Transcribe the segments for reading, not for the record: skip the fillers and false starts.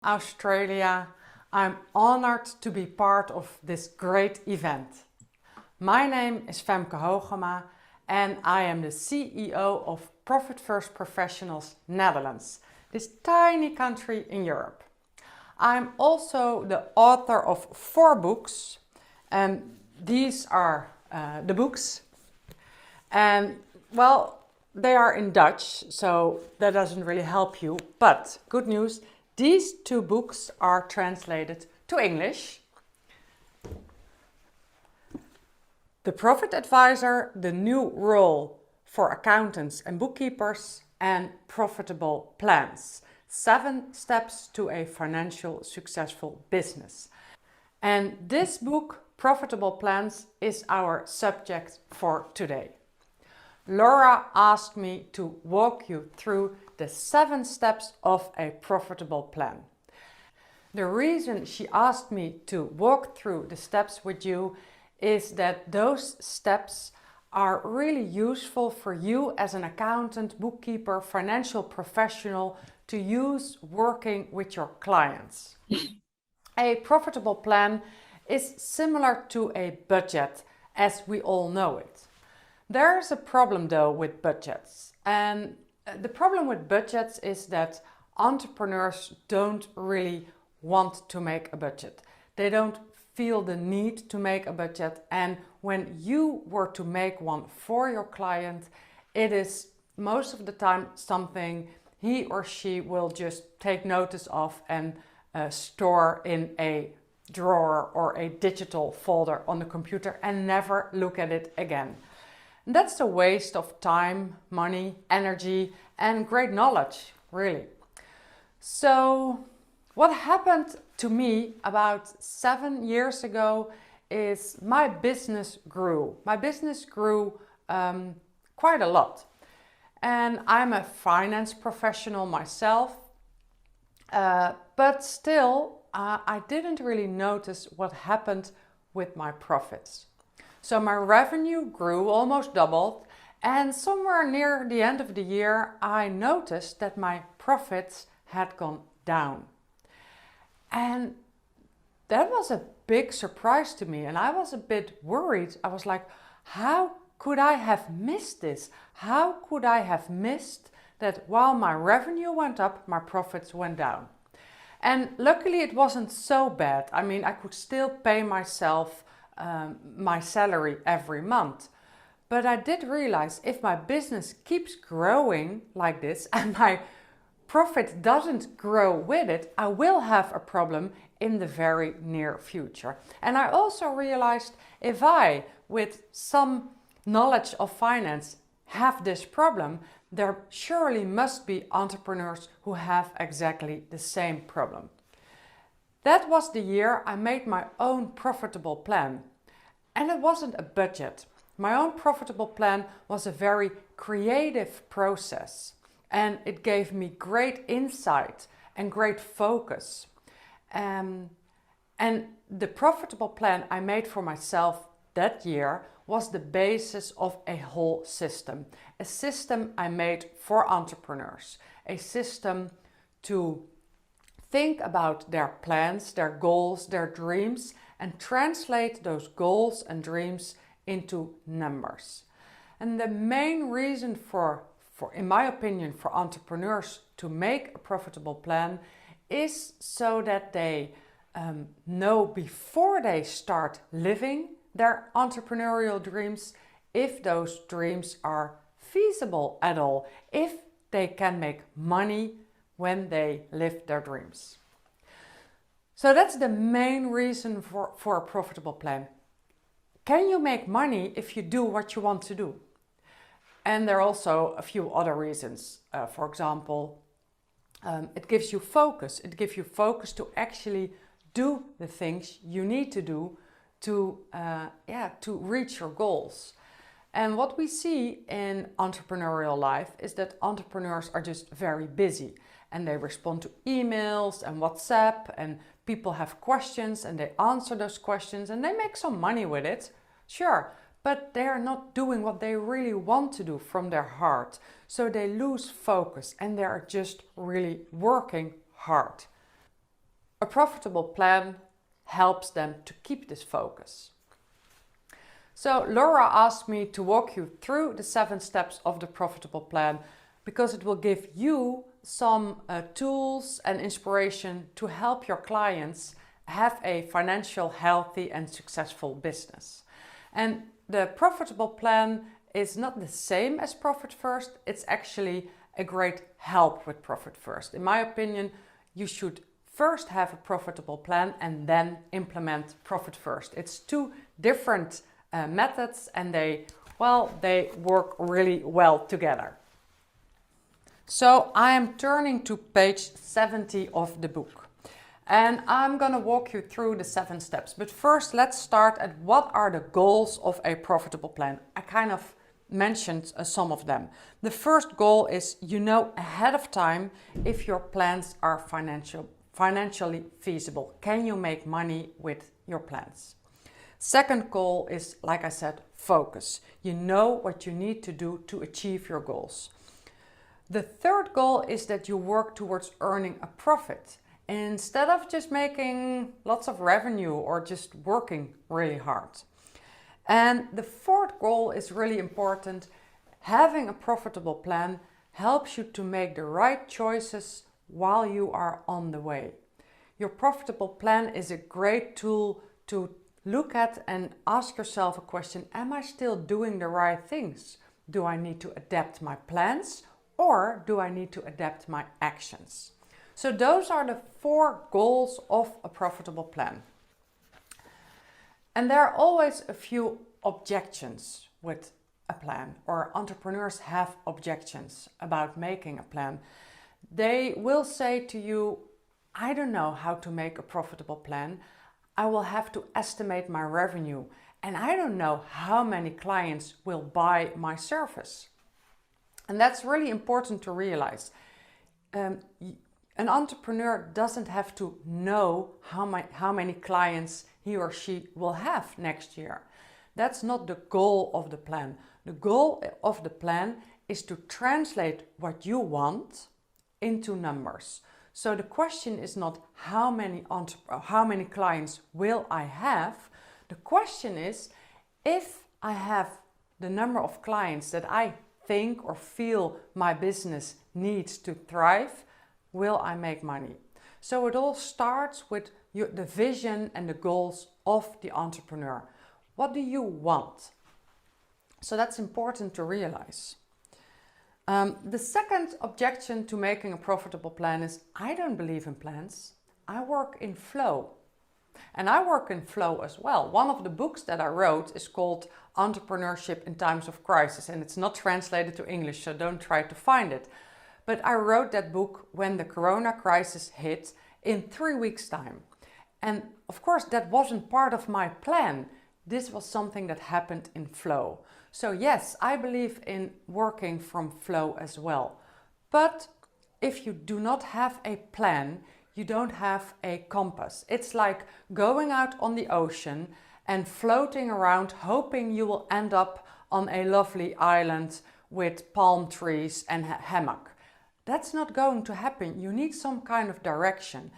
Australia. I'm honored to be part of this great event. My name is Femke Hogema and I am the CEO of Profit First Professionals Netherlands, this tiny country in Europe. I'm also the author of 4 books, and these are the books. And well, they are in Dutch, so that doesn't really help you. But good news, these 2 books are translated to English. The Profit Advisor, the new role for accountants and bookkeepers, and Profitable Plans, 7 steps to a financial successful business. And this book, Profitable Plans, is our subject for today. Laura asked me to walk you through the 7 steps of a profitable plan. The reason she asked me to walk through the steps with you is that those steps are really useful for you as an accountant, bookkeeper, financial professional to use working with your clients. A profitable plan is similar to a budget as we all know it. There's a problem though with budgets, and the problem with budgets is that entrepreneurs don't really want to make a budget. They don't feel the need to make a budget, and when you were to make one for your client, it is most of the time something he or she will just take notice of and store in a drawer or a digital folder on the computer and never look at it again. And that's a waste of time, money, energy, and great knowledge, really. So what happened to me about 7 years ago is my business grew. My business grew quite a lot. And I'm a finance professional myself, but still I didn't really notice what happened with my profits. So my revenue grew, almost doubled, and somewhere near the end of the year I noticed that my profits had gone down. And that was a big surprise to me, and I was a bit worried. I was like, how could I have missed this? How could I have missed that while my revenue went up, my profits went down? And luckily it wasn't so bad. I mean, I could still pay myself my salary every month. But I did realize if my business keeps growing like this and my profit doesn't grow with it, I will have a problem in the very near future. And I also realized if I, with some knowledge of finance, have this problem, there surely must be entrepreneurs who have exactly the same problem. That was the year I made my own profitable plan. And it wasn't a budget. My own profitable plan was a very creative process. And it gave me great insight and great focus. And the profitable plan I made for myself that year was the basis of a whole system. A system I made for entrepreneurs. A system to think about their plans, their goals, their dreams, and translate those goals and dreams into numbers. And the main reason in my opinion, for entrepreneurs to make a profitable plan is so that they know before they start living their entrepreneurial dreams if those dreams are feasible at all, if they can make money when they live their dreams. So that's the main reason for a profitable plan. Can you make money if you do what you want to do? And there are also a few other reasons. For example, it gives you focus. It gives you focus to actually do the things you need to do to reach your goals. And what we see in entrepreneurial life is that entrepreneurs are just very busy and they respond to emails and WhatsApp, and people have questions and they answer those questions and they make some money with it, sure, but they are not doing what they really want to do from their heart. So they lose focus and they are just really working hard. A profitable plan helps them to keep this focus. So Laura asked me to walk you through the 7 steps of the profitable plan because it will give you some tools and inspiration to help your clients have a financial, healthy and successful business. And the profitable plan is not the same as Profit First. It's actually a great help with Profit First. In my opinion, you should first have a profitable plan and then implement Profit First. It's 2 different methods and they work really well together. So I am turning to page 70 of the book and I'm going to walk you through the 7 steps. But first, let's start at what are the goals of a profitable plan. I kind of mentioned some of them. The first goal is you know ahead of time if your plans are financially feasible. Can you make money with your plans? Second goal is, like I said, focus. You know what you need to do to achieve your goals. The third goal is that you work towards earning a profit instead of just making lots of revenue or just working really hard. And the fourth goal is really important. Having a profitable plan helps you to make the right choices while you are on the way. Your profitable plan is a great tool to look at and ask yourself a question: am I still doing the right things? Do I need to adapt my plans or do I need to adapt my actions? So those are the 4 goals of a profitable plan. And there are always a few objections with a plan, or entrepreneurs have objections about making a plan. They will say to you, I don't know how to make a profitable plan. I will have to estimate my revenue and I don't know how many clients will buy my service. And that's really important to realize. An entrepreneur doesn't have to know how many clients he or she will have next year. That's not the goal of the plan. The goal of the plan is to translate what you want into numbers. So the question is not how many clients will I have. The question is, if I have the number of clients that I think or feel my business needs to thrive, will I make money? So it all starts with the vision and the goals of the entrepreneur. What do you want? So that's important to realize. The second objection to making a profitable plan is, I don't believe in plans. I work in flow. And I work in flow as well. One of the books that I wrote is called Entrepreneurship in Times of Crisis, and it's not translated to English, so don't try to find it. But I wrote that book when the Corona crisis hit in 3 weeks' time. And of course, that wasn't part of my plan. This was something that happened in flow. So yes, I believe in working from flow as well. But if you do not have a plan, you don't have a compass. It's like going out on the ocean and floating around, hoping you will end up on a lovely island with palm trees and a hammock. That's not going to happen. You need some kind of direction.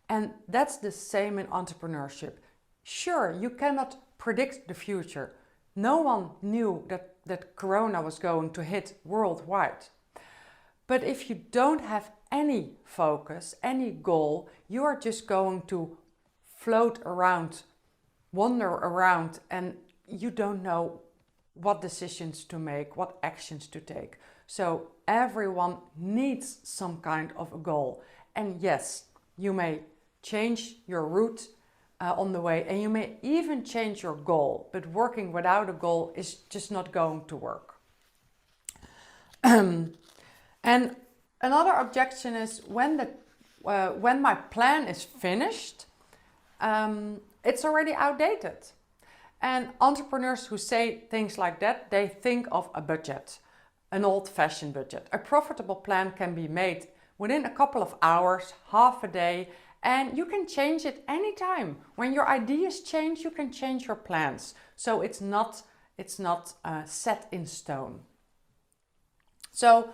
And that's the same in entrepreneurship. Sure, you cannot predict the future. No one knew that Corona was going to hit worldwide. But if you don't have any focus, any goal, you are just going to float around, wander around, and you don't know what decisions to make, what actions to take. So everyone needs some kind of a goal. And yes, you may change your route on the way, and you may even change your goal, but working without a goal is just not going to work. And another objection is when my plan is finished, it's already outdated. And entrepreneurs who say things like that, they think of a budget, an old-fashioned budget. A profitable plan can be made within a couple of hours, half a day, and you can change it anytime. When your ideas change, you can change your plans. So it's not set in stone. So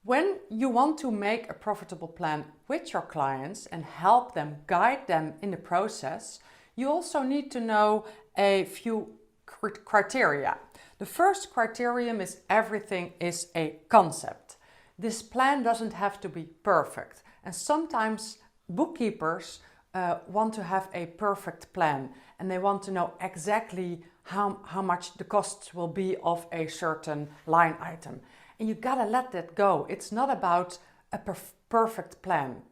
When you want to make a profitable plan with your clients and help them, guide them in the process, you also need to know a few criteria. The first criterion is everything is a concept. This plan doesn't have to be perfect. And sometimes bookkeepers want to have a perfect plan and they want to know exactly how much the costs will be of a certain line item. And you gotta let that go. It's not about a perfect plan.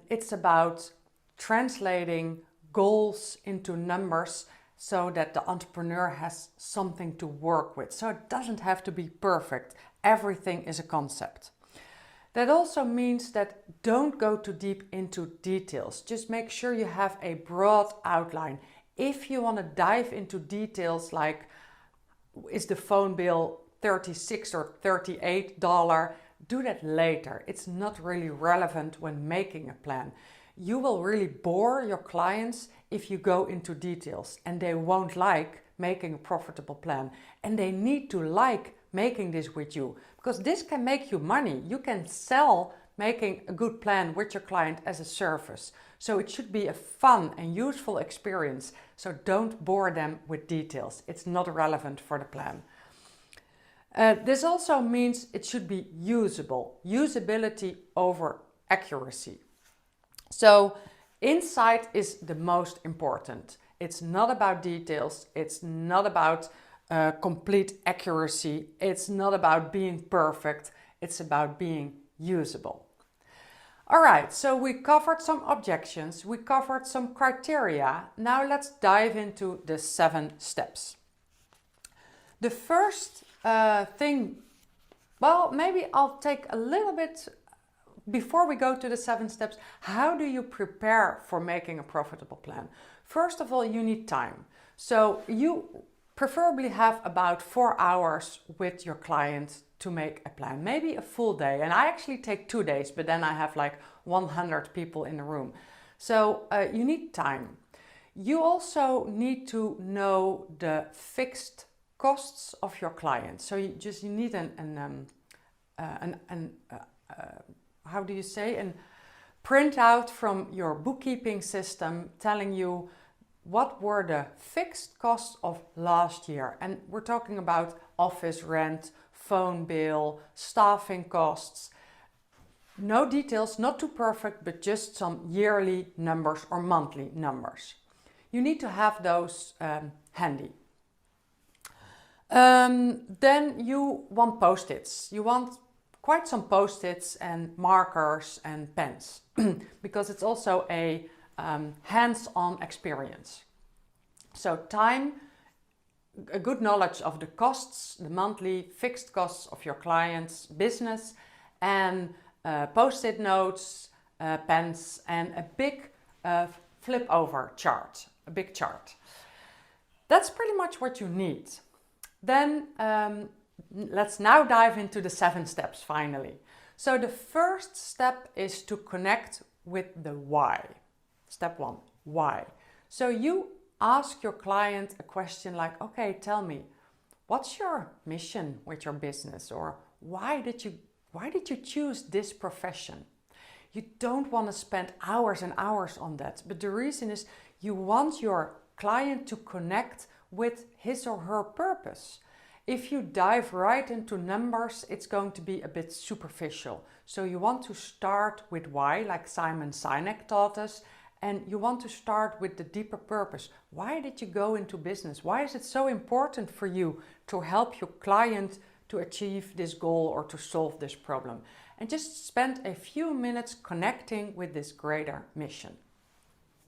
It's about translating goals into numbers so that the entrepreneur has something to work with. So it doesn't have to be perfect. Everything is a concept. That also means that don't go too deep into details. Just make sure you have a broad outline. If you want to dive into details like, is the phone bill $36 or $38, do that later. It's not really relevant when making a plan. You will really bore your clients if you go into details, and they won't like making a profitable plan. And they need to like making this with you, because this can make you money. You can sell making a good plan with your client as a service. So it should be a fun and useful experience. So don't bore them with details. It's not relevant for the plan. This also means it should be usable. Usability over accuracy. So insight is the most important. It's not about details. It's not about complete accuracy. It's not about being perfect. It's about being usable. All right, so we covered some objections. We covered some criteria. Now let's dive into the 7 steps. The first thing, well, maybe I'll take a little bit before we go to the 7 steps. How do you prepare for making a profitable plan? First of all, you need time. So you preferably have about 4 hours with your client to make a plan, maybe a full day. And I actually take 2 days, but then I have like 100 people in the room. So you need time. You also need to know the fixed costs of your clients. So you need how do you say, an printout from your bookkeeping system telling you what were the fixed costs of last year. And we're talking about office rent, phone bill, staffing costs. No details, not too perfect, but just some yearly numbers or monthly numbers. You need to have those handy. Then you want post-its. You want quite some post-its and markers and pens because it's also a hands-on experience. So time, a good knowledge of the costs, the monthly fixed costs of your client's business, and post-it notes, pens, and a big flip over chart, a big chart. That's pretty much what you need. Then let's now dive into the 7 steps finally. So the first step is to connect with the why. Step 1, why? So you ask your client a question like, okay, tell me, what's your mission with your business? Or why did you choose this profession? You don't want to spend hours and hours on that, but the reason is you want your client to connect with his or her purpose. If you dive right into numbers, it's going to be a bit superficial. So you want to start with why, like Simon Sinek taught us, and you want to start with the deeper purpose. Why did you go into business? Why is it so important for you to help your client to achieve this goal or to solve this problem? And just spend a few minutes connecting with this greater mission.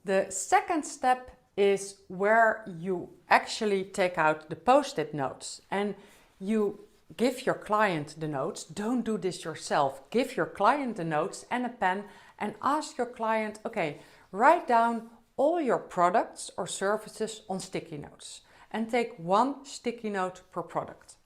The second step is where you actually take out the post-it notes and you give your client the notes. Don't do this yourself. Give your client the notes and a pen and ask your client, okay, write down all your products or services on sticky notes and take 1 sticky note per product.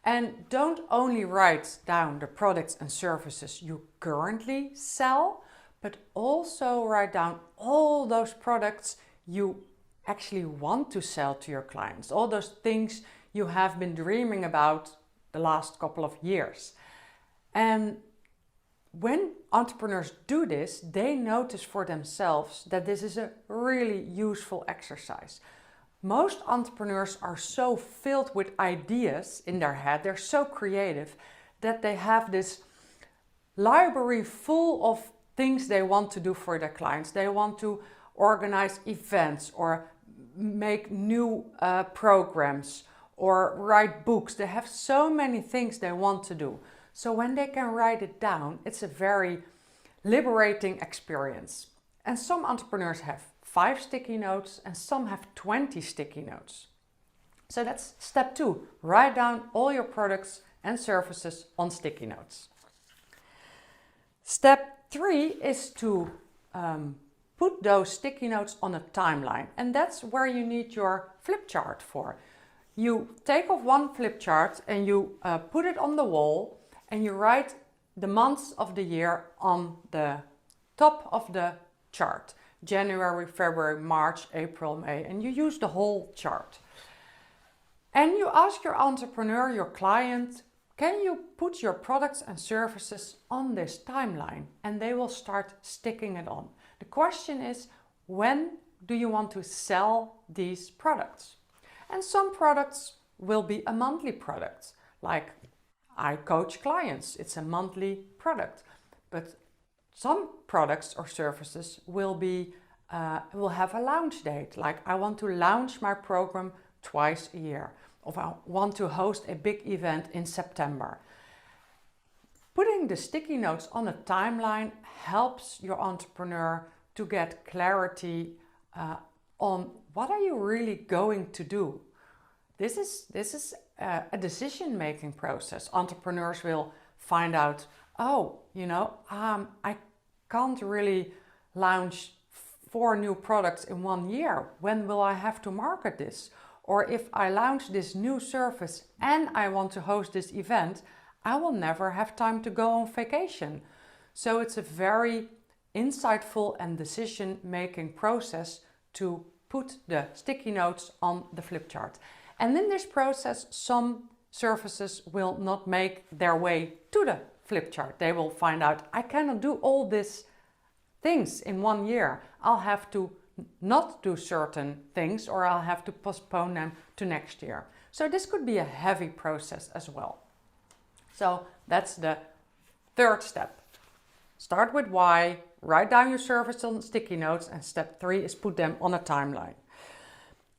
And don't only write down the products and services you currently sell, but also write down all those products you actually want to sell to your clients, all those things you have been dreaming about the last couple of years. And when entrepreneurs do this, they notice for themselves that this is a really useful exercise. Most entrepreneurs are so filled with ideas in their head, they're so creative, that they have this library full of things they want to do for their clients. They want to organize events or make new programs or write books. They have so many things they want to do. So when they can write it down, it's a very liberating experience. And some entrepreneurs have 5 sticky notes and some have 20 sticky notes. So that's step 2. Write down all your products and services on sticky notes. Step 3 is to put those sticky notes on a timeline. And that's where you need your flip chart for. You take off one flip chart and you put it on the wall and you write the months of the year on the top of the chart. January, February, March, April, May, and you use the whole chart. And you ask your entrepreneur, your client, can you put your products and services on this timeline? And they will start sticking it on. The question is, when do you want to sell these products? And some products will be a monthly product, like I coach clients, it's a monthly product. But some products or services will have a launch date, like I want to launch my program twice a year, or I want to host a big event in September. Putting the sticky notes on a timeline helps your entrepreneur to get clarity on what are you really going to do. This is a decision-making process. Entrepreneurs will find out, I can't really launch 4 new products in 1 year. When will I have to market this? Or if I launch this new service and I want to host this event, I will never have time to go on vacation. So it's a very insightful and decision-making process to put the sticky notes on the flip chart. And in this process, some services will not make their way to the flip chart. They will find out, I cannot do all these things in 1 year. I'll have to not do certain things, or I'll have to postpone them to next year. So this could be a heavy process as well. So that's the 3rd step. Start with why, write down your service on sticky notes, and step 3 is put them on a timeline.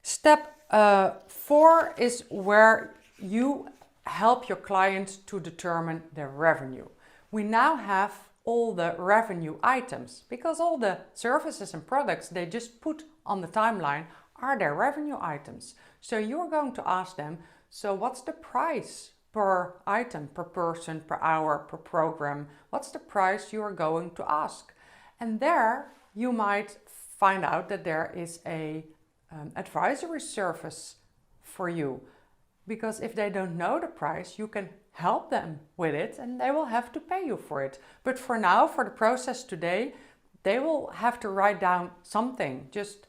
Step 4 is where you help your client to determine their revenue. We now have all the revenue items because all the services and products they just put on the timeline are their revenue items. So you're going to ask them, so what's the price per item, per person, per hour, per program? What's the price you are going to ask? And there you might find out that there is a advisory service for you, because if they don't know the price, you can help them with it and they will have to pay you for it. But for now, for the process today, they will have to write down something, just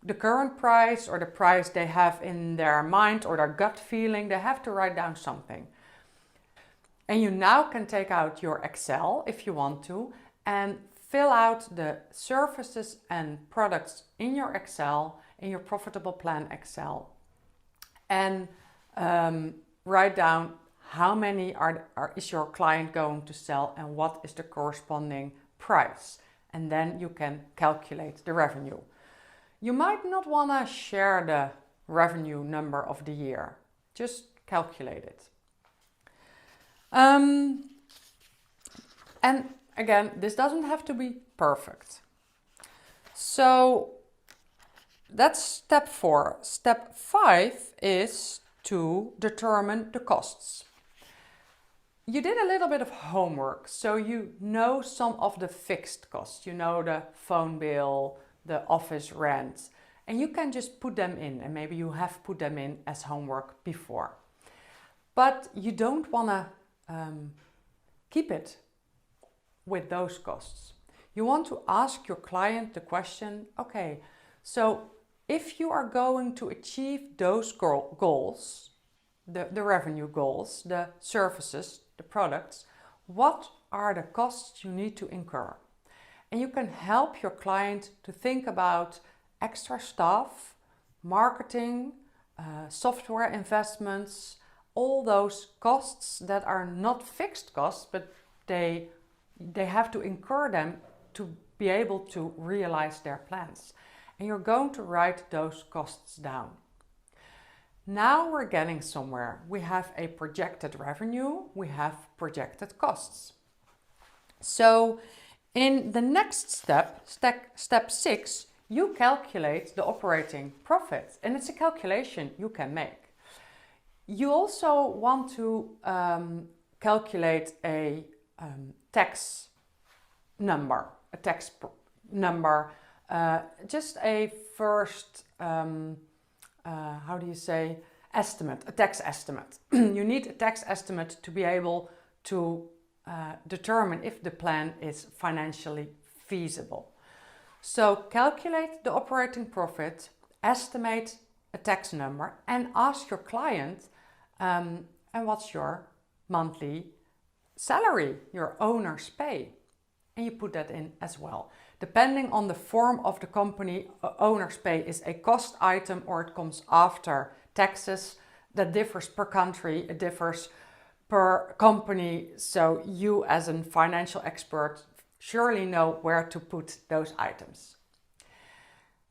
the current price or the price they have in their mind or their gut feeling. They have to write down something. And you now can take out your Excel if you want to and fill out the services and products in your Excel, in your profitable plan Excel, and write down how many is your client going to sell and what is the corresponding price. And then you can calculate the revenue. You might not want to share the revenue number of the year. Just calculate it. And again, this doesn't have to be perfect. So that's step 4. Step 5 is to determine the costs. You did a little bit of homework, so you know some of the fixed costs. You know the phone bill, the office rent, and you can just put them in, and maybe you have put them in as homework before. But you don't want to keep it with those costs. You want to ask your client the question, okay, so if you are going to achieve those goals, the revenue goals, the services, the products, what are the costs you need to incur. And you can help your client to think about extra staff, marketing, software investments, all those costs that are not fixed costs, but they have to incur them to be able to realize their plans. And you're going to write those costs down. Now we're getting somewhere. We have a projected revenue, we have projected costs. So in the next step, step 6, you calculate the operating profit, and it's a calculation you can make. You also want to calculate a tax number, just a first, estimate, a tax estimate. You need a tax estimate to be able to determine if the plan is financially feasible. So calculate the operating profit, estimate a tax number, and ask your client, and what's your monthly salary, your owner's pay? And you put that in as well. Depending on the form of the company, owner's pay is a cost item or it comes after taxes. That differs per country, it differs per company. So you as a financial expert surely know where to put those items.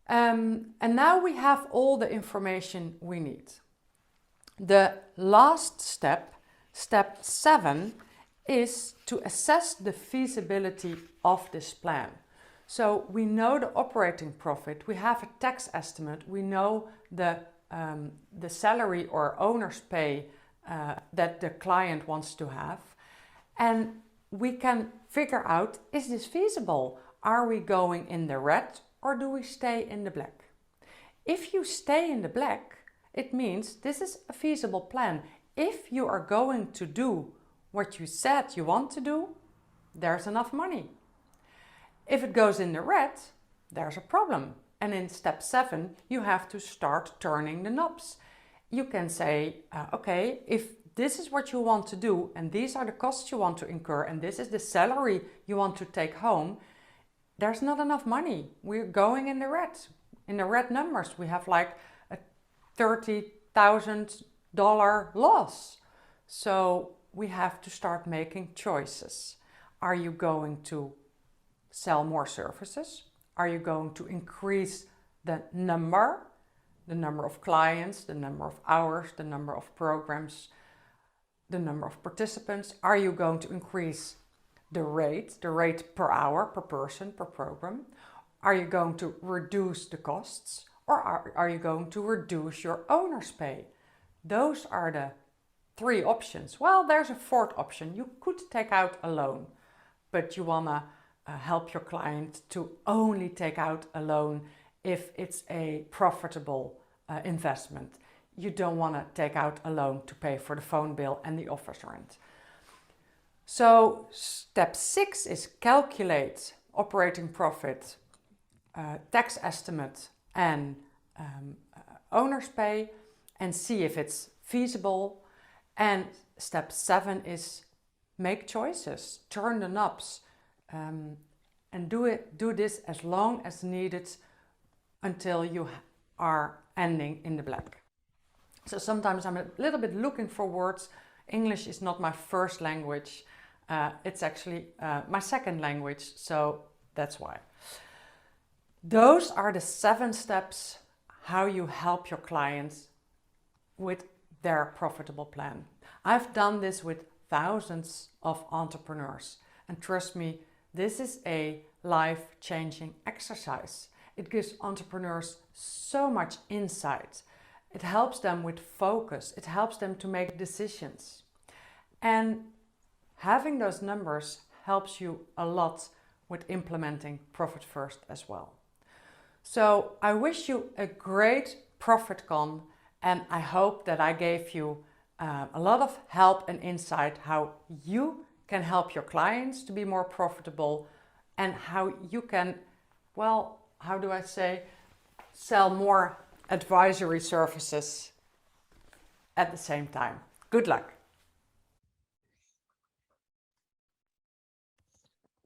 And now we have all the information we need. The last step, step 7, is to assess the feasibility of this plan. So we know the operating profit, we have a tax estimate, we know the salary or owner's pay that the client wants to have, and we can figure out, is this feasible? Are we going in the red or do we stay in the black? If you stay in the black, it means this is a feasible plan. If you are going to do what you said you want to do, there's enough money. If it goes in the red, there's a problem. And in step 7, you have to start turning the knobs. You can say, okay, if this is what you want to do and these are the costs you want to incur and this is the salary you want to take home, there's not enough money. We're going in the red. In the red numbers, we have like a $30,000 loss. So we have to start making choices. Are you going to sell more services? Are you going to increase the number of clients, the number of hours, the number of programs, the number of participants? Are you going to increase the rate per hour, per person, per program? Are you going to reduce the costs, or are you going to reduce your owner's pay? Those are the 3 options. Well, there's a 4th option. You could take out a loan, but you want to help your client to only take out a loan if it's a profitable investment. You don't want to take out a loan to pay for the phone bill and the office rent. So step 6 is calculate operating profit, tax estimate and owner's pay and see if it's feasible. And step 7 is make choices, turn the knobs, and do this as long as needed until you are ending in the black. So sometimes I'm a little bit looking for words. English is not my first language. It's actually my second language, so that's why. Those are the 7 steps how you help your clients with their profitable plan. I've done this with thousands of entrepreneurs, and trust me, this is a life-changing exercise. It gives entrepreneurs so much insight. It helps them with focus. It helps them to make decisions. And having those numbers helps you a lot with implementing Profit First as well. So I wish you a great ProfitCon, and I hope that I gave you a lot of help and insight how you can help your clients to be more profitable and how you can, well, how do I say, sell more advisory services at the same time. Good luck.